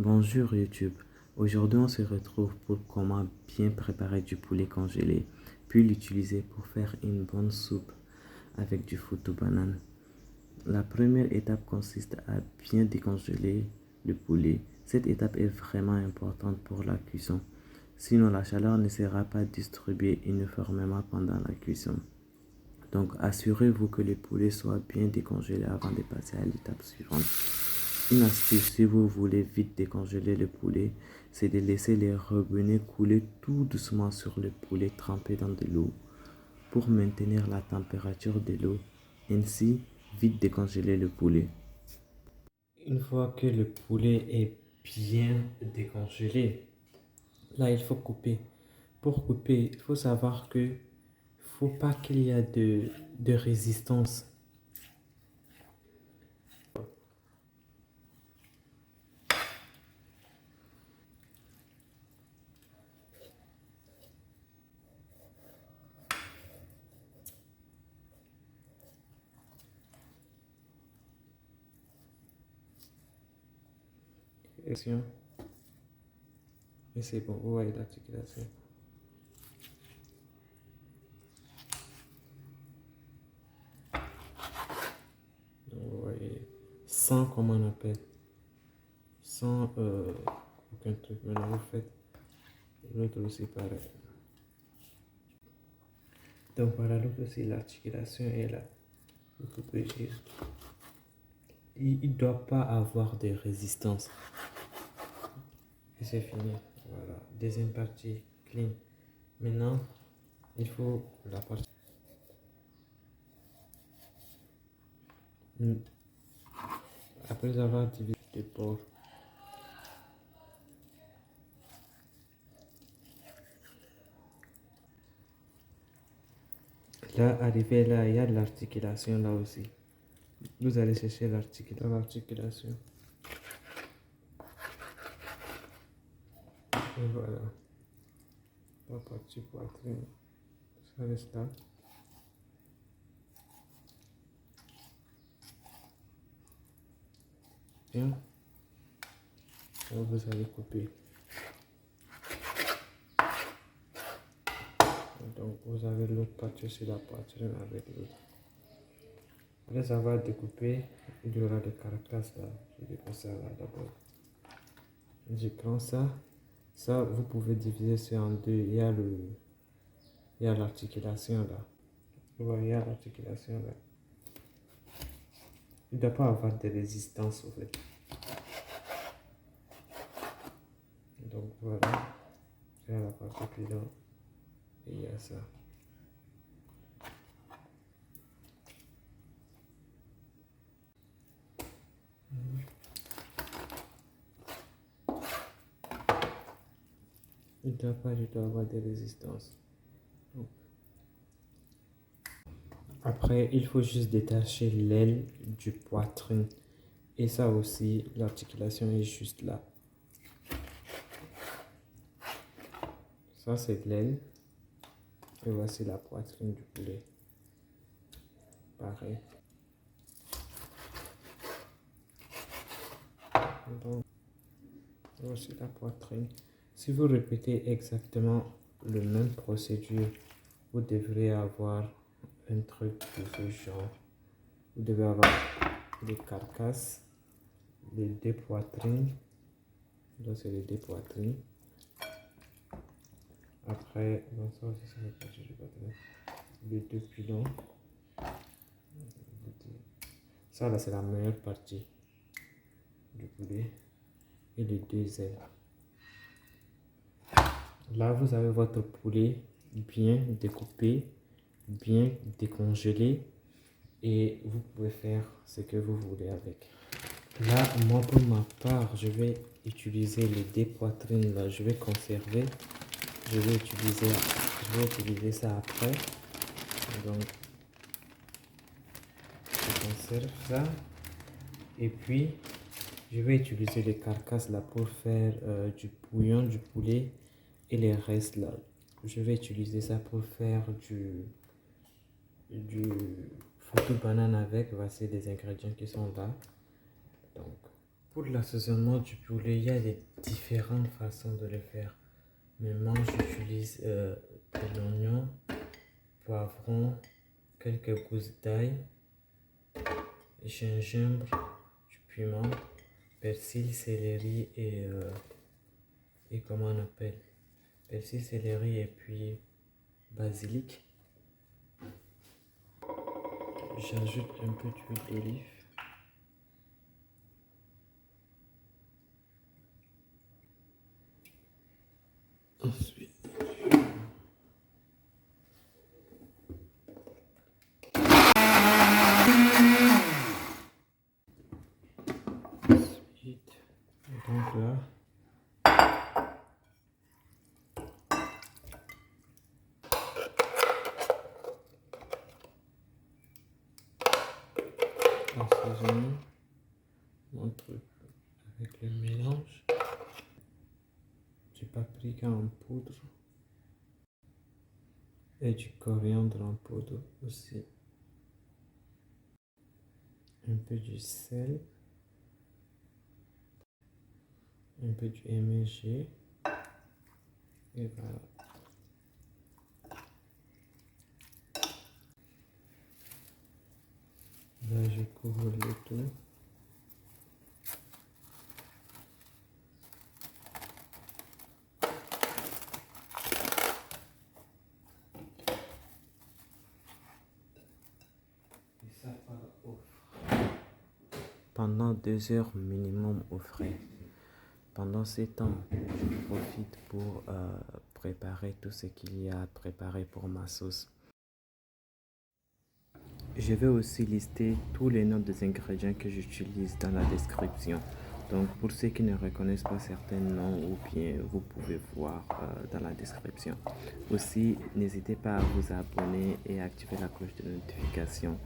Bonjour YouTube. Aujourd'hui, on se retrouve pour comment bien préparer du poulet congelé, puis l'utiliser pour faire une bonne soupe avec du foutou banane. La première étape consiste à bien décongeler le poulet. Cette étape est vraiment importante pour la cuisson. Sinon, la chaleur ne sera pas distribuée uniformément pendant la cuisson. Donc, assurez-vous que le poulet soit bien décongelé avant de passer à l'étape suivante. Une astuce, si vous voulez vite décongeler le poulet, c'est de laisser les robinets couler tout doucement sur le poulet trempé dans de l'eau pour maintenir la température de l'eau, ainsi vite décongeler le poulet. Une fois que le poulet est bien décongelé, là il faut couper. Pour couper, il faut savoir que faut pas qu'il y ait de résistance. Et c'est bon, vous voyez l'articulation. Donc, vous voyez, sans, comment on appelle, sans aucun truc. Maintenant, vous faites l'autre aussi pareil. Donc, voilà, l'autre aussi, l'articulation est là. Vous coupez juste. Il ne doit pas avoir de résistance. Et c'est fini. Voilà, deuxième partie, clean. Maintenant, il faut la partie. Après avoir divisé les bords, là, arrivé là, il y a de l'articulation là aussi. Vous allez chercher l'articulation. Et voilà. La partie poitrine, ça reste là. Bien. Donc vous allez couper. Donc vous avez l'autre partie sur la poitrine avec l'autre. Après avoir découpé, il y aura des carcasses là. Je vais passer là d'abord. Je prends ça. Ça, vous pouvez diviser ça en deux. Il y a l'articulation là. Vous voyez, il y a l'articulation là. Il ne doit pas avoir de résistance au fait. Donc voilà. Il y a la partie pilon. Et il y a ça. Il ne doit pas du tout avoir de résistance. Donc, après, il faut juste détacher l'aile du poitrine. Et ça aussi, l'articulation est juste là. Ça, c'est l'aile. Et voici la poitrine du poulet. Pareil. Donc, voici la poitrine. Si vous répétez exactement le même procédure, vous devrez avoir un truc de ce genre. Vous devez avoir les carcasses, les deux poitrines. Là, c'est les deux poitrines. Après, dans ça aussi, c'est la partie du poitrine. Les deux pilons. Ça, là, c'est la meilleure partie du poulet. Et les deux ailes. Là, vous avez votre poulet bien découpé, bien décongelé. Et vous pouvez faire ce que vous voulez avec. Là, moi, pour ma part, je vais utiliser les deux poitrines. Là, je vais conserver. Je vais utiliser ça après. Donc, je conserve ça. Et puis, je vais utiliser les carcasses là pour faire du bouillon du poulet. Et les restes là, je vais utiliser ça pour faire du foutu banane avec. Voici les ingrédients qui sont là. Donc, Pour l'assaisonnement du poulet, il y a des différentes façons de le faire. Mais moi, j'utilise de l'oignon, poivron, quelques gousses d'ail, gingembre, du piment, persil, céleri et comment on appelle? Persil, céleri et puis basilic. J'ajoute un peu d'huile d'olive. Ensuite, donc là, assaisonner mon truc avec le mélange du paprika en poudre et du coriandre en poudre aussi. Un peu du sel, un peu du MSG et voilà. Là, je couvre le tout. Et ça part au frais. Pendant 2 heures minimum au frais. Pendant ces temps, je profite pour préparer tout ce qu'il y a à préparer pour ma sauce. Je vais aussi lister tous les noms des ingrédients que j'utilise dans la description. Donc pour ceux qui ne reconnaissent pas certains noms ou bien vous pouvez voir dans la description. Aussi, n'hésitez pas à vous abonner et à activer la cloche de notification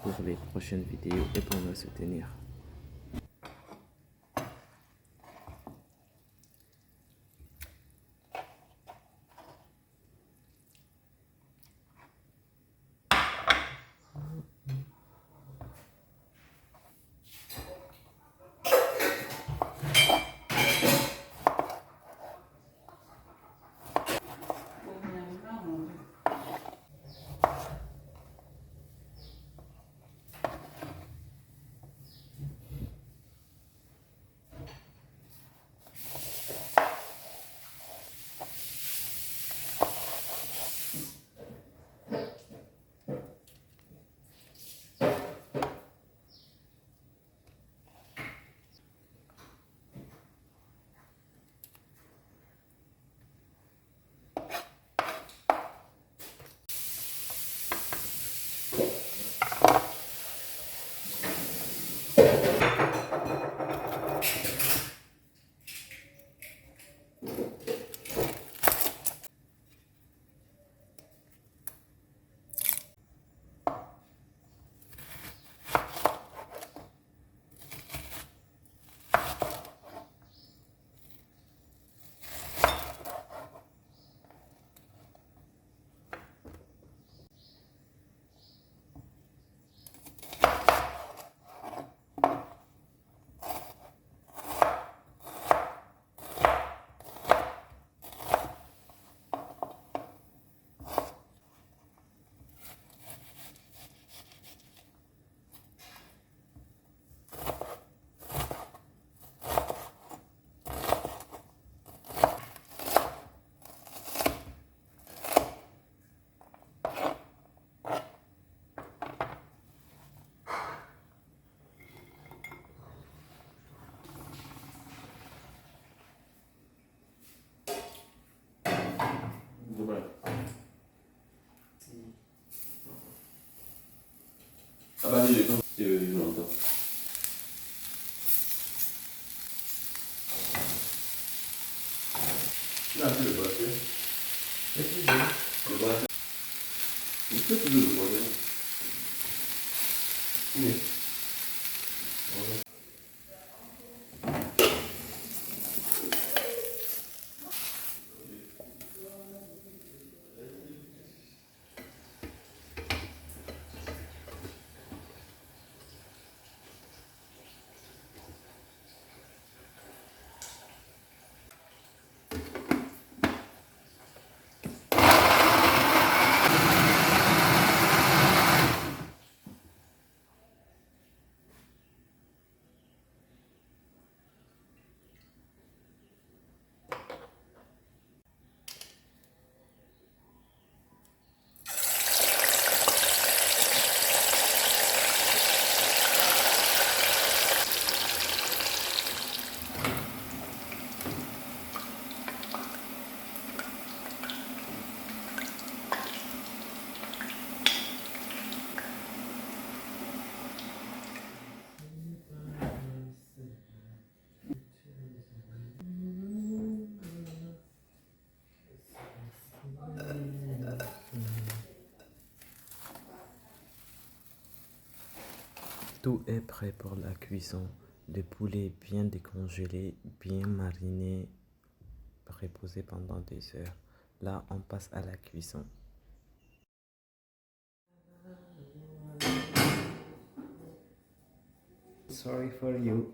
pour les prochaines vidéos et pour me soutenir. Ah bah oui, quand je l'entends. Tu as vu le bracelet? Le bracelet. Il peut toujours le bracelet. Oui. Tout est prêt pour la cuisson. Le poulet bien décongelé, bien mariné, reposé pendant des heures. Là, on passe à la cuisson. Sorry for you.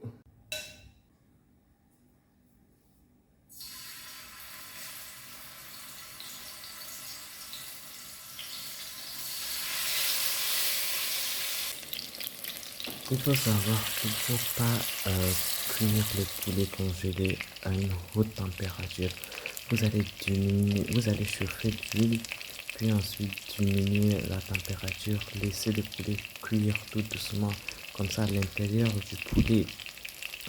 Il faut savoir qu'il ne faut pas cuire le poulet congelé à une haute température. Vous allez chauffer de l'huile, puis ensuite diminuer la température, laisser le poulet cuire tout doucement. Comme ça, l'intérieur du poulet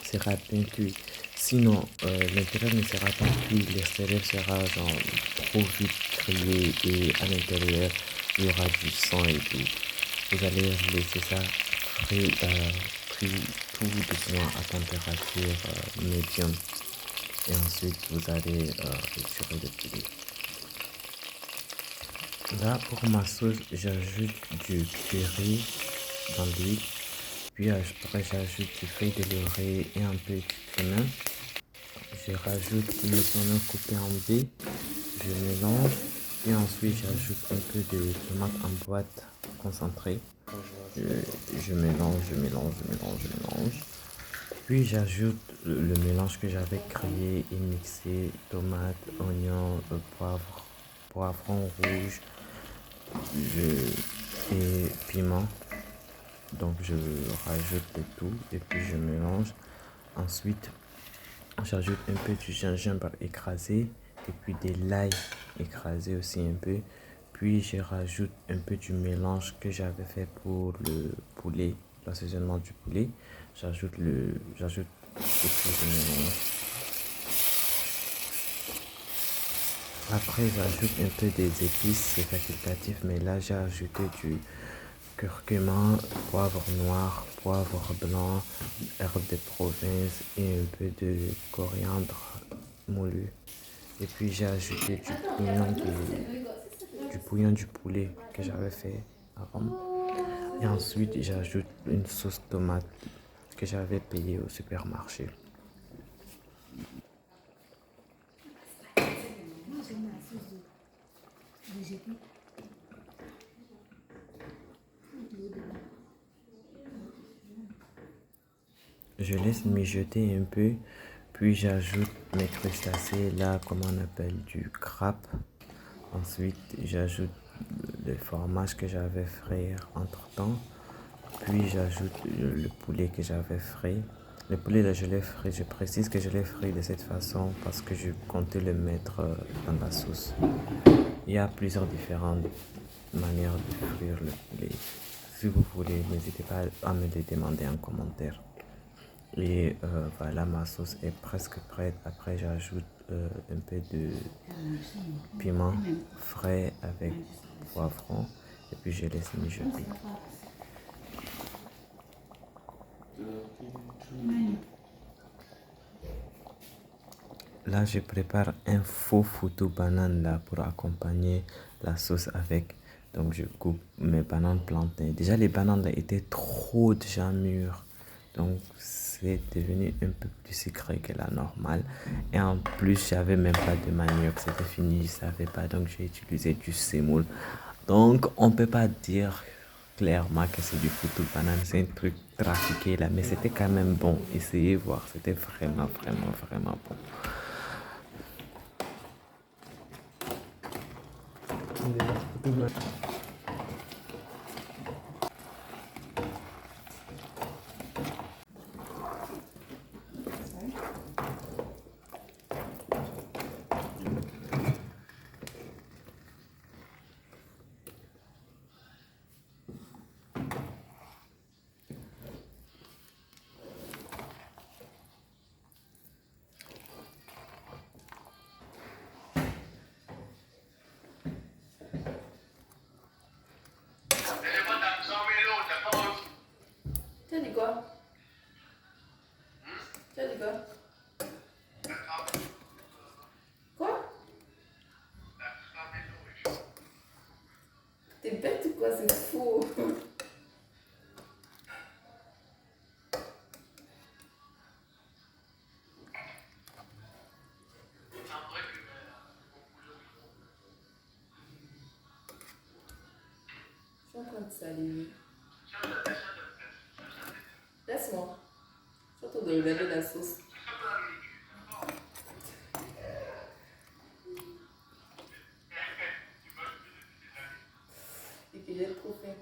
sera bien cuit. Sinon, l'intérieur ne sera pas cuit, l'extérieur sera genre trop vite grillé et à l'intérieur, il y aura du sang et tout. Vous allez laisser ça cuit tout doucement à température médium. Et ensuite, vous allez retirer le poulet. Là, pour ma sauce, j'ajoute du curry dans l'huile. Puis après, j'ajoute du feuille de laurier et un peu de cumin. Je rajoute mes oignons coupés en dés. Je mélange. Et ensuite, j'ajoute un peu de tomate en boîte concentrée. Je mélange. Puis j'ajoute le mélange que j'avais créé et mixé, tomates, oignons, poivron rouge et piment. Donc je rajoute le tout et puis je mélange. Ensuite, j'ajoute un peu du gingembre écrasé et puis de l'ail écrasé aussi un peu. Puis je rajoute un peu du mélange que j'avais fait pour le poulet, l'assaisonnement du poulet. J'ajoute et puis je mélange. Après, j'ajoute un peu des épices, c'est facultatif, mais là j'ai ajouté du curcuma, poivre noir, poivre blanc, herbe de province et un peu de coriandre moulu. Et puis j'ai ajouté du bouillon du poulet que j'avais fait avant. Et ensuite j'ajoute une sauce tomate que j'avais payée au supermarché. Je laisse mijoter un peu, puis j'ajoute mes crustacés là, comme on appelle du crabe. Ensuite, j'ajoute le fromage que j'avais frais entre temps. Puis j'ajoute le poulet que j'avais frais. Le poulet là, je l'ai frais. Je précise que je l'ai frais de cette façon parce que je comptais le mettre dans la sauce. Il y a plusieurs différentes manières de frire le poulet. Si vous voulez, n'hésitez pas à me les demander en commentaire. Et voilà, ma sauce est presque prête. Après, j'ajoute un peu de piment frais avec poivron. Et puis, je laisse mijoter. Là, je prépare un faux foutou banane là pour accompagner la sauce avec. Donc, je coupe mes bananes plantains. Déjà, les bananes là étaient trop déjà mûres. Donc, c'est devenu un peu plus sucré que la normale. Et en plus, j'avais même pas de manioc. C'était fini, je savais pas. Donc, j'ai utilisé du semoule. Donc, on peut pas dire clairement que c'est du foutu banane. C'est un truc trafiqué là. Mais c'était quand même bon. Essayez voir. C'était vraiment bon. Tu as dit quoi? Tu as dit quoi? Quoi? T'es bête ou quoi? C'est fou. suis en train de salir. Laisse-moi. Je suis en train de regarder la sauce. Et que j'ai trop faim.